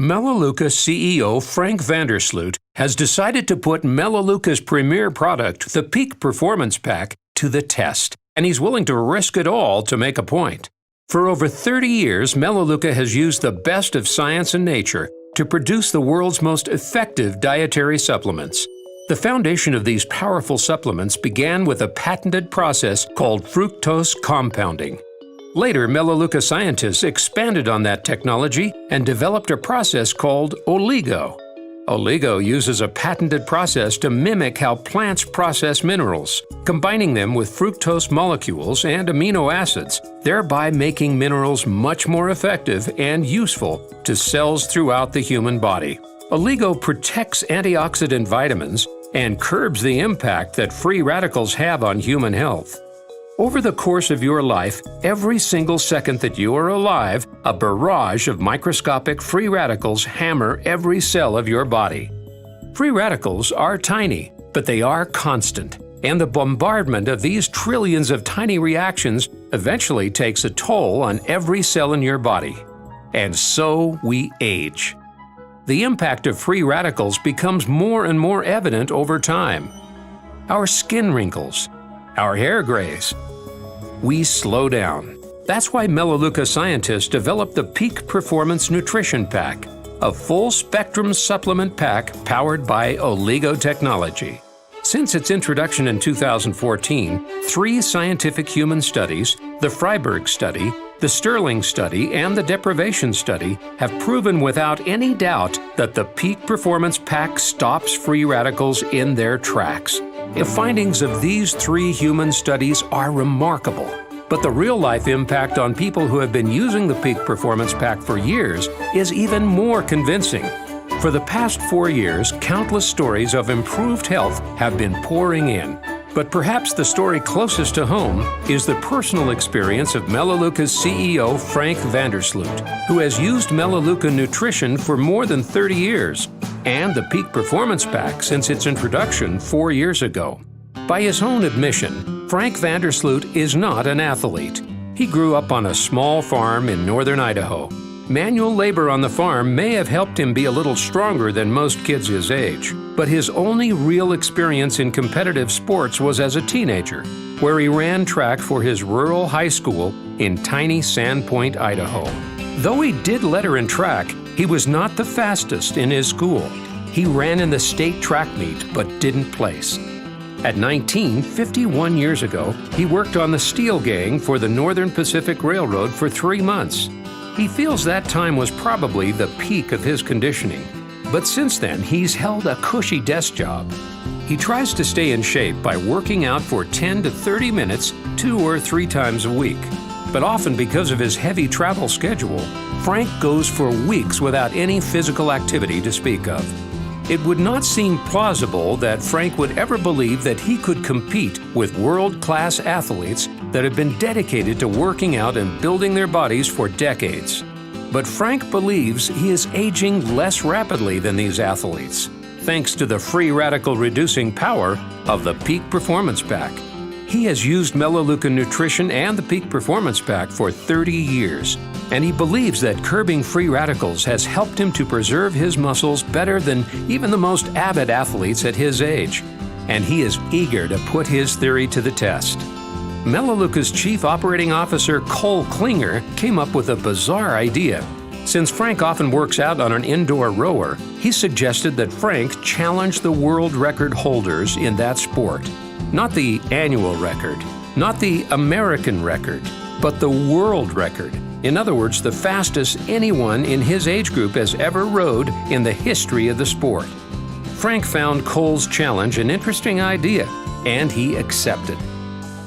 Melaleuca CEO Frank Vandersloot has decided to put Melaleuca's premier product, the Peak Performance Pack, to the test, and he's willing to risk it all to make a point. For over 30 years, Melaleuca has used the best of science and nature to produce the world's most effective dietary supplements. The foundation of these powerful supplements began with a patented process called fructose compounding. Later, Melaleuca scientists expanded on that technology and developed a process called oligo. Oligo uses a patented process to mimic how plants process minerals, combining them with fructose molecules and amino acids, thereby making minerals much more effective and useful to cells throughout the human body. Oligo protects antioxidant vitamins and curbs the impact that free radicals have on human health. Over the course of your life, every single second that you are alive, a barrage of microscopic free radicals hammer every cell of your body. Free radicals are tiny, but they are constant, and the bombardment of these trillions of tiny reactions eventually takes a toll on every cell in your body. And so we age. The impact of free radicals becomes more and more evident over time. Our skin wrinkles, our hair grays. We slow down. That's why Melaleuca scientists developed the Peak Performance Nutrition Pack, a full-spectrum supplement pack powered by oligo technology. Since its introduction in 2014, 3 scientific human studies, the Freiberg study, the Sterling study, and the deprivation study, have proven without any doubt that the Peak Performance Pack stops free radicals in their tracks. The findings of these 3 human studies are remarkable, but the real-life impact on people who have been using the Peak Performance Pack for years is even more convincing. For the past 4 years, countless stories of improved health have been pouring in. But perhaps the story closest to home is the personal experience of Melaleuca's CEO Frank Vandersloot, who has used Melaleuca Nutrition for more than 30 years, and the Peak Performance Pack since its introduction 4 years ago. By his own admission, Frank Vandersloot is not an athlete. He grew up on a small farm in northern Idaho. Manual labor on the farm may have helped him be a little stronger than most kids his age, but his only real experience in competitive sports was as a teenager, where he ran track for his rural high school in tiny Sandpoint, Idaho. Though he did letter in track, he was not the fastest in his school. He ran in the state track meet but didn't place. At 19, 51 years ago, he worked on the steel gang for the Northern Pacific Railroad for 3 months. He feels that time was probably the peak of his conditioning. But since then, he's held a cushy desk job. He tries to stay in shape by working out for 10 to 30 minutes 2 or 3 times a week. But often because of his heavy travel schedule, Frank goes for weeks without any physical activity to speak of. It would not seem plausible that Frank would ever believe that he could compete with world-class athletes that have been dedicated to working out and building their bodies for decades. But Frank believes he is aging less rapidly than these athletes, thanks to the free radical reducing power of the Peak Performance Pack. He has used Melaleuca Nutrition and the Peak Performance Pack for 30 years, and he believes that curbing free radicals has helped him to preserve his muscles better than even the most avid athletes at his age. And he is eager to put his theory to the test. Melaleuca's Chief Operating Officer Cole Klinger came up with a bizarre idea. Since Frank often works out on an indoor rower, he suggested that Frank challenge the world record holders in that sport. Not the annual record, not the American record, but the world record. In other words, the fastest anyone in his age group has ever rode in the history of the sport. Frank found Cole's challenge an interesting idea, and he accepted.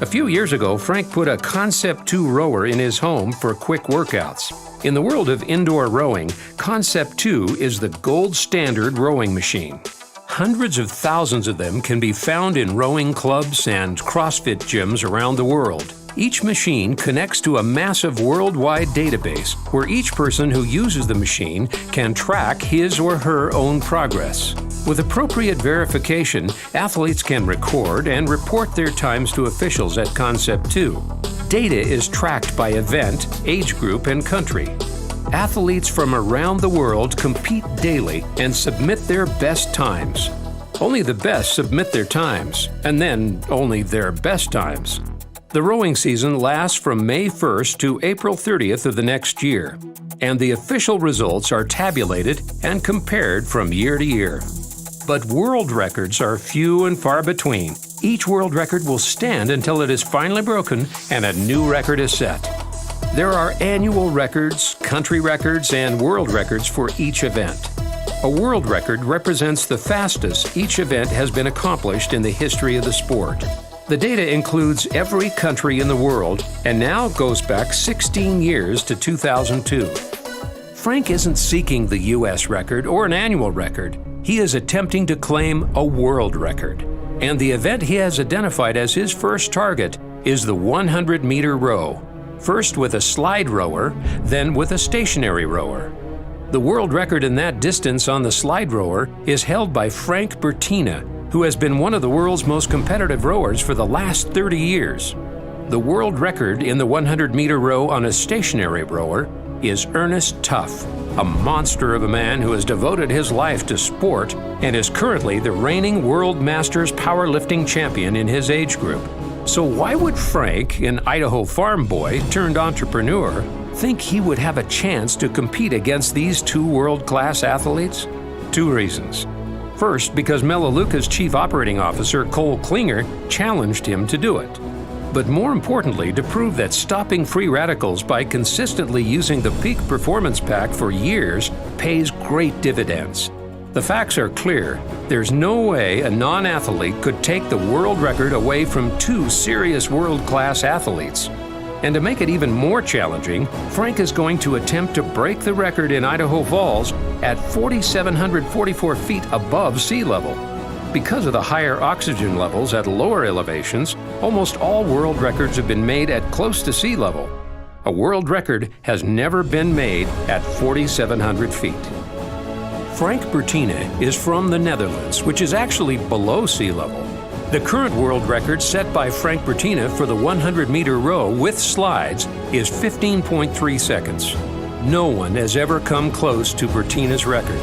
A few years ago, Frank put a Concept 2 rower in his home for quick workouts. In the world of indoor rowing, Concept 2 is the gold standard rowing machine. Hundreds of thousands of them can be found in rowing clubs and CrossFit gyms around the world. Each machine connects to a massive worldwide database where each person who uses the machine can track his or her own progress. With appropriate verification, athletes can record and report their times to officials at Concept 2. Data is tracked by event, age group, and country. Athletes from around the world compete daily and submit their best times. Only the best submit their times, and then only their best times. The rowing season lasts from May 1st to April 30th of the next year, and the official results are tabulated and compared from year to year. But world records are few and far between. Each world record will stand until it is finally broken and a new record is set. There are annual records, country records, and world records for each event. A world record represents the fastest each event has been accomplished in the history of the sport. The data includes every country in the world and now goes back 16 years to 2002. Frank isn't seeking the U.S. record or an annual record. He is attempting to claim a world record. And the event he has identified as his first target is the 100-meter row. First with a slide rower, then with a stationary rower. The world record in that distance on the slide rower is held by Frank Bertina, who has been one of the world's most competitive rowers for the last 30 years. The world record in the 100-meter row on a stationary rower is Ernest Tuff, a monster of a man who has devoted his life to sport and is currently the reigning World Masters powerlifting champion in his age group. So why would Frank, an Idaho farm boy turned entrepreneur, think he would have a chance to compete against these two world-class athletes? Two reasons. First, because Melaleuca's chief operating officer, Cole Klinger, challenged him to do it. But more importantly, to prove that stopping free radicals by consistently using the Peak Performance Pack for years pays great dividends. The facts are clear. There's no way a non-athlete could take the world record away from two serious world-class athletes. And to make it even more challenging, Frank is going to attempt to break the record in Idaho Falls at 4,744 feet above sea level. Because of the higher oxygen levels at lower elevations, almost all world records have been made at close to sea level. A world record has never been made at 4,700 feet. Frank Bertina is from the Netherlands, which is actually below sea level. The current world record set by Frank Bertina for the 100-meter row with slides is 15.3 seconds. No one has ever come close to Bertina's record.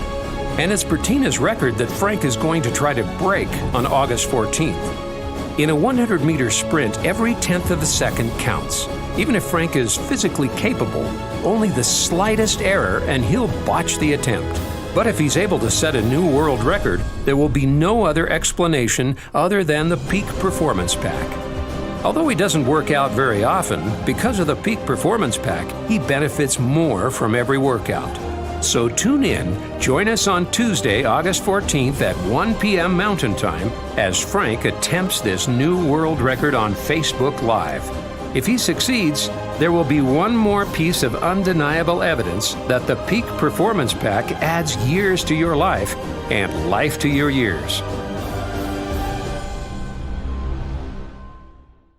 And it's Bertina's record that Frank is going to try to break on August 14th. In a 100-meter sprint, every tenth of a second counts. Even if Frank is physically capable, only the slightest error and he'll botch the attempt. But if he's able to set a new world record, there will be no other explanation other than the Peak Performance Pack. Although he doesn't work out very often, because of the Peak Performance Pack, he benefits more from every workout. So tune in, join us on Tuesday, August 14th at 1 p.m. Mountain Time as Frank attempts this new world record on Facebook Live. If he succeeds, there will be one more piece of undeniable evidence that the Peak Performance Pack adds years to your life and life to your years.